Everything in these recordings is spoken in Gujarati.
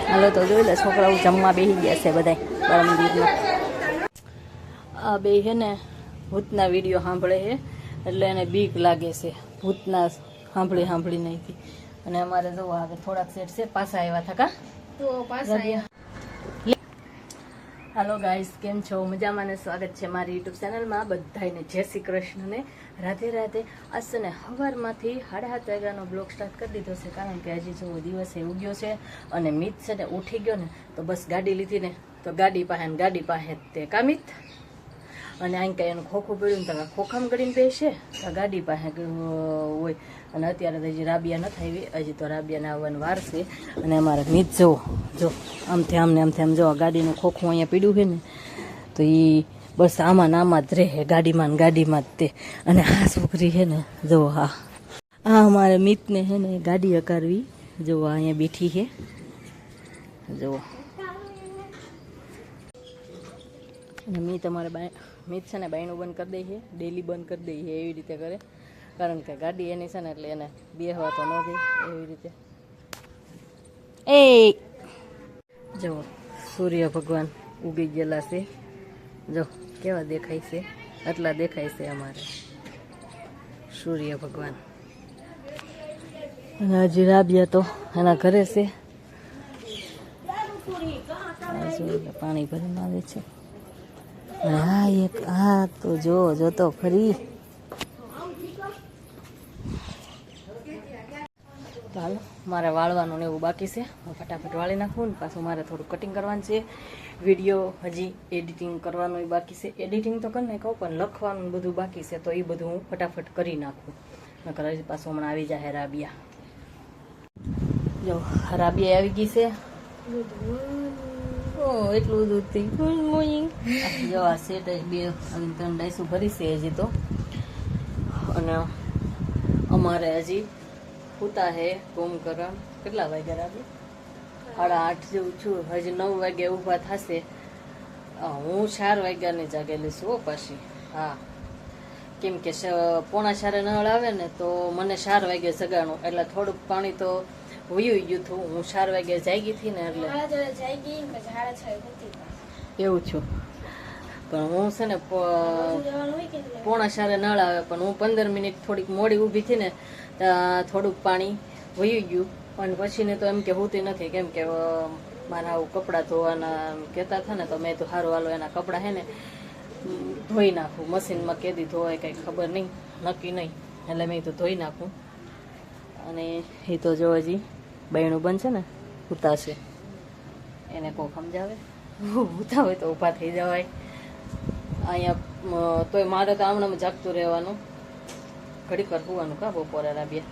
હાલો તો જોઈ લે, છોકરાઓ જમવા બેસી ગયા છે બધા બાળ મંદિરમાં. આ બે છે ને ભૂતના વિડીયો સાંભળે છે એટલે એને બીક લાગે છે, ભૂતના સાંભળી નહીં. અને અમારે જો હવે થોડાક સેટ છે, પાછા આવ્યા થકા તો પાછા. હાલો ગાઈસ, કેમ છો? મજામાં ને? સ્વાગત છે મારી યુટ્યુબ ચેનલમાં. બધાને જય શ્રી કૃષ્ણ ને રાધે રાધે. આજ છે ને સવારમાંથી 7:30 વાગ્યાનો બ્લોગ સ્ટાર્ટ કરી દીધો છે, કારણ કે હજી જો દિવસે ઉગ્યો છે અને મિત છે ને ઉઠી ગયો ને તો બસ ગાડી લીધી ને તો ગાડી પાસે તે કામિત અને અહીં કંઈ એનું ખોખું પડ્યું ને તમે ખોખામાં ગળીને બેસે તો ગાડી પાસે હોય. અને અત્યારે તો હજી રાબિયા નથી આવી, હજી તો રાબિયાને આવવાની વાર છે. અને અમારે મિત જો આમથી આમ જો ગાડીનું ખોખું અહીંયા પીડ્યું છે ને તો એ બસ આમાં જ રહે, ગાડીમાં જ તે. અને આ છોકરી છે ને જો આ અમારે મિતને છે ને ગાડી હકારવી, જો અહીંયા બેઠી છે જુઓ. અને મિત છે ને બાયણું બંધ કરી દે છે, ડેલી બંધ કરી દે છે, એવી રીતે કરે, કારણ કે ગાડી એની છે ને એટલે એને બેહવા તો ન દે એવી રીતે. એ જો સૂર્ય ભગવાન ઉગી ગયેલા છે, જો કેવા દેખાય છે, આટલા દેખાય છે અમારે સૂર્ય ભગવાન. અને હજી રાબિયા તો એના ઘરે છે, પાણી ભરીને આવે છે. હા તો જો તો ખરી. ચાલો, મારે વાળવાનું ને એવું બાકી છે, હું ફટાફટ વાળી નાખું ને પાછું મારે થોડું કટિંગ કરવાનું છે. વિડીયો હજી એડિટિંગ કરવાનું બાકી છે, એડિટિંગ તો કરી નાખું પણ લખવાનું બધું બાકી છે, તો એ બધું હું ફટાફટ કરી નાખું. નકર હજી પાછું હમણાં આવી જાય રાબિયા. જો રાબિયા આવી ગઈ છે. એટલું બધું ગુડ મોર્નિંગ. જો આ સેટ જ 2-3 ડાયસું ભરી છે હજી તો. અને અમારે હજી ઉતા હે કુંભકરણ. કેટલા વાગ્યા રાબી? 8:30 જેવું છું. હજી 9 વાગે ઊભા થશે. હું 4 વાગ્યાની જાગેલી છું પાછી. હા, કેમ કે 3:45 નળ આવે ને તો મને 4 વાગે જગાણું, એટલે થોડુંક પાણી તો વયું ગયું હતું. હું 4 વાગે જાગી હતી ને એટલે એવું છું. પણ હું છે ને 3:45 નળ આવે, પણ હું 15 મિનિટ થોડીક મોડી ઊભી હતી ને થોડુંક પાણી વયું ગયું. પણ પછી ને તો એમ કે હોતી નથી, કેમ કે મારા આવું કપડાં ધોવાના કહેતા હતા ને તો મેં તો સારું હાલો એના કપડાં છે ને ધોઈ નાખું. મશીનમાં કેદી ધોવાય કંઈ ખબર નહીં, નક્કી નહીં, એટલે મેં તો ધોઈ નાખું. અને એ તો જો હજી બહેણું બંધ છે ને ઉતાશે, એને કોઈ સમજાવે, ઉતા હોય તો ઊભા થઈ જવાય. અહીંયા તોય મારે તો આમણાં જાગતું રહેવાનું, ઘડીક વાર હોવાનું. કા બપોરે રાબિયા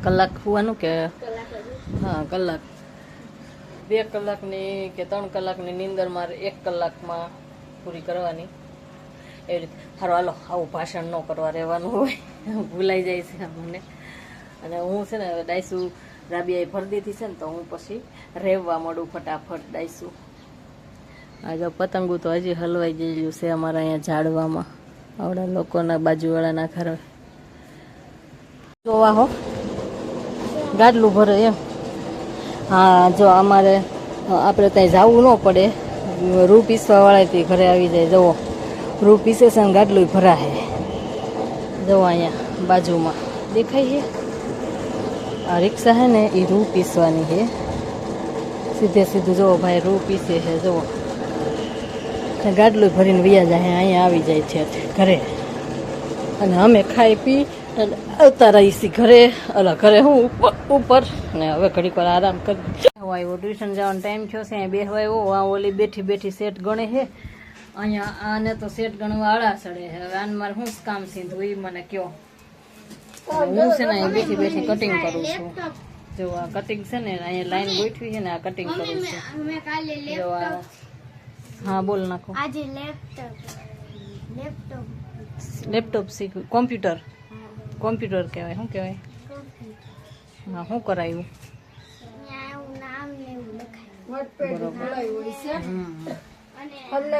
કલાક હોવાનું કે? હા, કલાક 2 કલાકની કે 3 કલાકની નીંદર મારે 1 કલાકમાં પૂરી કરવાની એવી રીતે. સારું હાલો, આવું ભાષણ ન કરવા રહેવાનું હોય, ભૂલાઈ જાય છે મને. અને હું છે ને ડાયસું રાબિયાએ ભરી દીધી છે ને તો હું પછી રહેવા મળું ફટાફટ ડાયસું. આજે પતંગો તો હજી હલવાઈ ગયેલું છે અમારા અહીંયા ઝાડવામાં, આવડા લોકોના બાજુવાળાના ઘરે. જોવા હો ગાડલું ભરે એમ. હા, જો અમારે આપણે ત્યાં જવું ન પડે, રૂ પીસવાવાળા તે ઘરે આવી જાય. જુઓ રૂ પીસે છે ને ગાડલું ભરાશે. જુઓ અહીંયા બાજુમાં દેખાય છે, આ રિક્ષા છે ને એ રૂ પીસવાની છે. સીધું જુઓ ભાઈ રૂ પીસે છે, જુઓ ગાડલું ભરીને વયા જાય, અહીંયા આવી જાય છે ઘરે. અને અમે ખાઈ પી અને આવતા રહીશી ઘરે. ઘરે હું ઉપર ને હવે ઘડીક વાર આરામ કરી આવ્યો. ટ્યુશન જવાનો ટાઈમ થયો છે, અહીંયા બેહવા આવ્યો. આ ઓલી બેઠી સેટ ગણે છે અહીંયા. આને તો સેટ ગણવા આળા ચડે છે. હવે આને મારે શું કામ સીધું એ મને કયો. હું છે ને અહીં બેઠી કટિંગ કરું છું. જો આ કટિંગ છે ને અહીંયા લાઈન ગોઠવી છે ને આ કટિંગ કરું છું. જો આ હા બોલ નાખો. આજે લેપટોપ શીખ્યું. કોમ્પ્યુટર કહેવાય. શું કહેવાય? હા, શું કરાયું?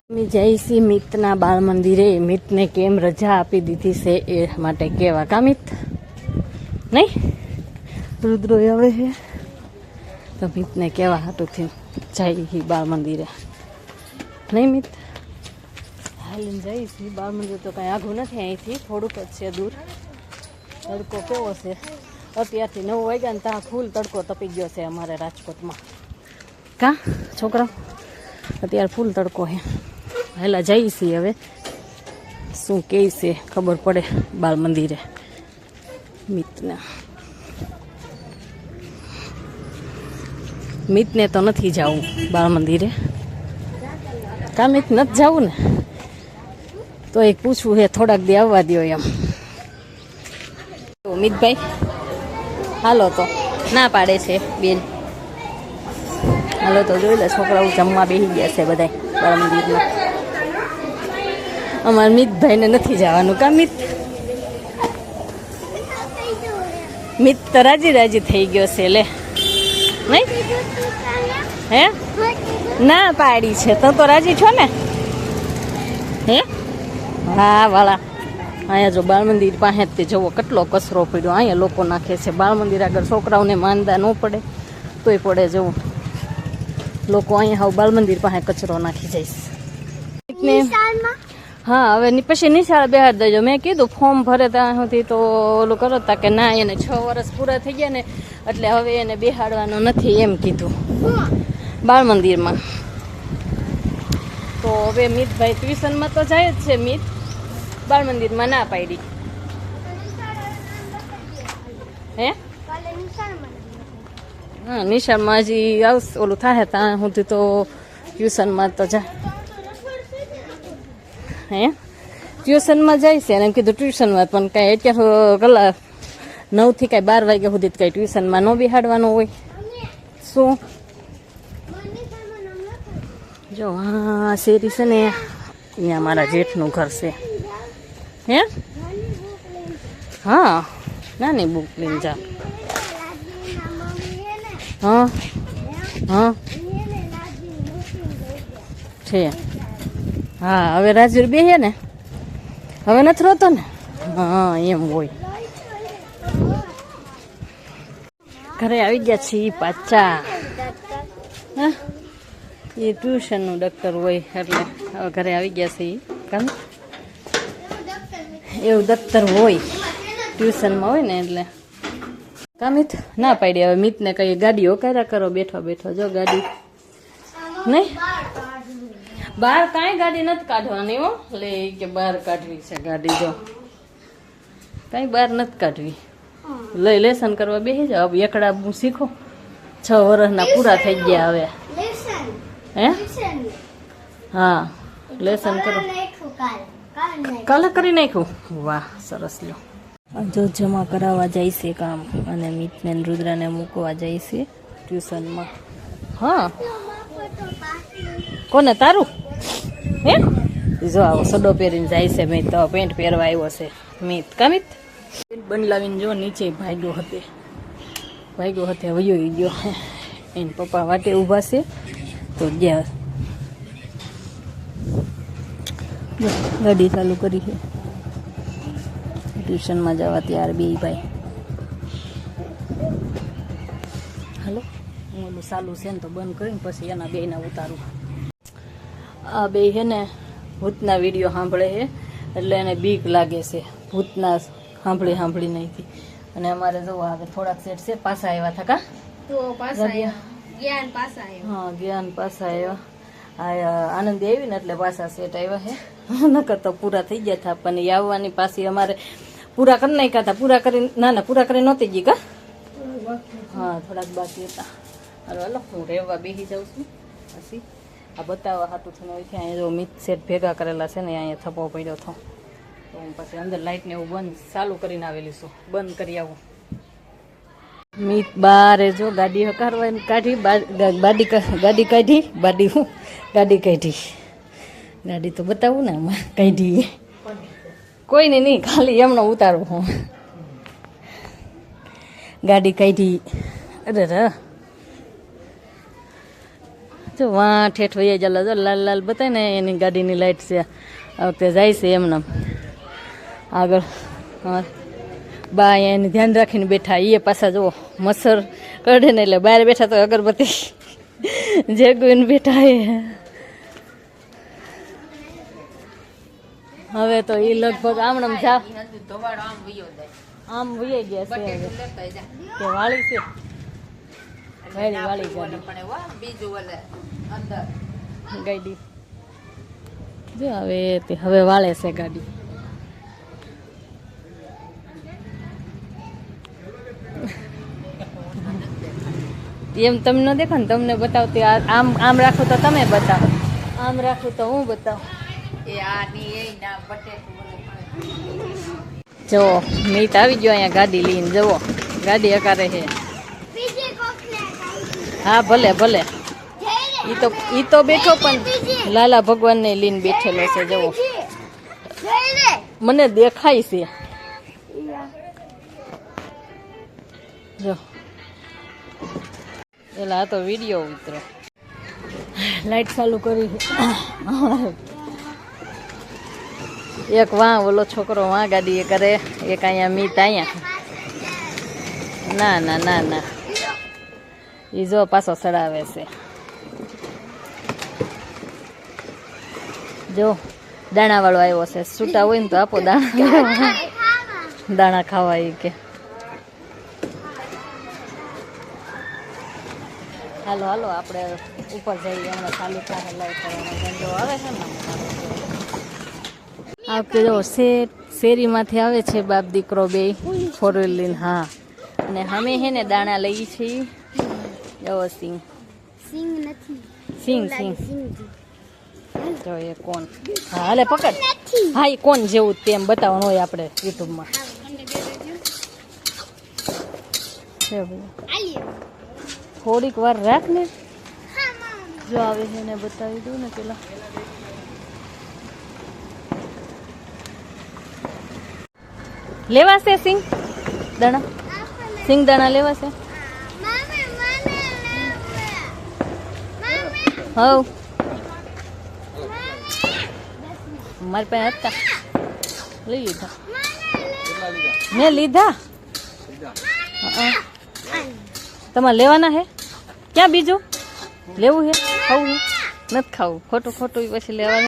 અમે જઈશી મિતના બાળ મંદિરે. મિતને કેમ રજા આપી દીધી છે એ માટે કેવા કા મિત? નહીં રુદ્રો આવે છે તો મિતને કેવા હાટુથી જાય બાળ મંદિરે નહીં મિત હાલીને જઈશ બાળ મંદિર તો કાંઈ આઘું નથી અહીંથી થોડુંક જ છે દૂર તડકો કેવો છે અત્યારથી 9 વાગ્યા ને ત્યાં ફૂલ તડકો તપી ગયો છે અમારે રાજકોટમાં કા છોકરા અત્યારે ફૂલ તડકો છે પહેલાં જઈએ છીએ હવે શું કહે છે ખબર પડે બાળ મંદિરે મિતને તો નથી જવું બાળ મંદિરે કા મિત નથી જવું ને તો એક પૂછવું હે થોડાક દી આવવા દો એમ મિતભાઈ હાલો તો ના પાડે છે બેન હાલો તો જોઈ લે છોકરાઓ જમવા બેસી ગયા છે બધા બાળ મંદિરમાં અમારા મિતભાઈને નથી જવાનું કા મિત તો રાજી થઈ ગયો છે લે નહીં હે ના પાડી છે તો રાજી છો ને હે હા વાળા અહીંયા જો બાળ મંદિર પાસે તે જવો કેટલો કચરો પડ્યો અહીંયા લોકો નાખે છે બાળ મંદિર આગળ છોકરાઓને માનદા ન પડે તોય પડે જવું લોકો અહીંયા હાવ બાળ મંદિર પાસે કચરો નાખી જઈશ હા હવે પછી નિશાળ બેહાડ દેજો મેં કીધું ફોર્મ ભરે ત્યાં સુધી તો ઓલું કરો તા કે ના એને 6 વર્ષ પૂરા થઈ ગયા ને એટલે હવે એને બેહાડવાનું નથી એમ કીધું બાળ મંદિરમાં તો હવે મિતભાઈ ટ્યુશનમાં તો જાય જ છે મિત બાળ મંદિરમાં ના પાડી હે હા નિશાળમાં હજી આવશે ઓલું થાય ત્યાં સુધી તો ટ્યુશનમાં તો જાય હે ટ્યુશનમાં જાય છે એમ કીધું ટ્યુશનમાં પણ કાંઈ અત્યારે કલાક 9 થી કાંઈ 12 વાગ્યા સુધી કાંઈ ટ્યુશનમાં ન બેહાડવાનું હોય શું જો હા શેરી છે ને અહીંયા મારા જેઠનું ઘર છે હે હા નાની બુક લઈને જા હા હા છે હા હવે રાજવીર બેહે ને હવે નથી રોતો ને હા એમ હોય ઘરે આવી ગયા છીએ પાછા હા એ ટ્યુશનનું ડૉક્ટર હોય એટલે હવે ઘરે આવી ગયા છીએ કામ એવું દફતર હોય ટ્યુશનમાં હોય ને એટલે કામિત ના પાડી હવે મિતને કઈ ગાડીઓ કર્યા કરો બેઠો બેઠો જો ગાડી નહીં બહાર કાંઈ ગાડી નથી કાઢવાની હો લે કે બહાર કાઢવી છે ગાડી જો કાંઈ બહાર નથી કાઢવી લઈ લેસન કરવા બેસી જાઓ હવે એકડા શીખો 6 વર્ષના પૂરા થઈ ગયા હવે હે હા લેસન કરો કાલે કરી નાખ્યું વાહ સરસ લો જો જમા કરાવવા જાય છે કામ અને મિતને રુદ્રાને મૂકવા જાય છે ટ્યુશનમાં હા કોને તારું હે જો આવો સડો પહેરીને જાય છે મેં તો પેન્ટ પહેરવા આવ્યો છે મિત કામિત બંદલાવીને જો નીચે ભાગ્યો હતે વયો ગયો એને પપ્પા વાટે ઊભા છે તો ગયા ગાડી ચાલુ કરી છે ટ્યુશનમાં જવા ત્યારે બે ભાઈ હાલો હું ઓલું ચાલુ છે ને તો બંધ કરીને પછી એના બેયના ઉતારું આ બે છે ને ભૂતના વિડીયો સાંભળે છે એટલે એને બીક લાગે છે ભૂતના સાંભળી નહીં અને અમારે જો આગળ થોડાક સેટ છે પાછા આવ્યા હતા કા જ્ઞાન પાછા આવ્યા આનંદ આવી ને એટલે પાછા સેટ આવ્યા છે નકર તો પૂરા થઈ ગયા હતા પણ એ આવવાની પાછી અમારે પૂરા કરી નાખ્યા હતા પૂરા કરી નહોતી ગઈ કા હા થોડાક બાકી હતા હાલો હું રહેવા બેસી જાઉં છું પછી આ બતાવવા હાટું થઈને અહીંયા જો મિત સેટ ભેગા કરેલા છે ને અહીંયા થપ્પો પડ્યો હતો તો હું પછી અંદર લાઇટને એવું બંધ ચાલુ કરીને આવેલી છું બંધ કરી આવું મિત બારે જો ગાડી હકારવાની કાઢી ગાડી તો બતાવું ને આમાં કાઢી કોઈને નહીં ખાલી એમનો ઉતારવું હું ગાડી કાઢી અરે જો વાં ઠેઠ વૈયા ચાલો જો લાલ બતાવે ને એની ગાડીની લાઇટ છે આ વખતે જાય છે એમને આગળ હા બા અહીંયા એને ધ્યાન રાખીને બેઠા એ પાછા જુઓ મચ્છર કઢે ને એટલે બહાર બેઠા તો અગરબત્તી જેગુન બેઠા હે હવે તો એ લગભગ આમણમ જા આમ વહી ગયા છે હવે કે વાળી છે વાળી ગાડી જો હવે વાળે છે ગાડી એમ તમને ન દેખો ને તમને બતાવતી આમ આમ રાખું તો તમે બતાવો આમ રાખું તો હું બતાવું જો મીત આવી ગયો અહીંયા ગાડી લઈને જવો ગાડી અકારે છે હા ભલે ભલે ઈ તો બેઠો પણ લાલા ભગવાન ને લઈને બેઠેલો છે જવો મને દેખાય છે જો એલા તો વિડીયો ઉતરો લાઈટ ચાલુ કરી એક વાં ઓલો છોકરો વાં ગાડી કરે એક અહીંયા મીત અહીંયા ના ના ના ના એ જો પાછો ચડાવે છે જો દાણા વાળો આવ્યો છે છૂટા હોય ને તો આપો દાણા દાણા ખાવા એ કે હાલો હાલો આપણે ઉપર જઈએ હમણાં ચાલુ થાય લાઈટ કરવાનો ધંધો આવે છે ને આ વખતે જો શેરીમાંથી આવે છે બાપ દીકરો બે ફોર વ્હીલ લઈને હા અને અમે હે ને દાણા લઈએ છીએ જો સિંગ જો એ કોણ હા હાલે પકડ હા એ કોણ જેવું તેમ બતાવવાનું હોય આપણે યુટ્યુબમાં થોડીક વાર રાખ ને જો આવે છે ને બતાવી દઉં ને પેલા લેવાશે સિંગ દાણા લેવાશે હવ મારી પાસે હતા લઈ લીધા મેં લીધા તમારે લેવાના હે ક્યાં બીજું લેવું હે ખાવું નથી ખાવું ખોટું પછી લેવાનું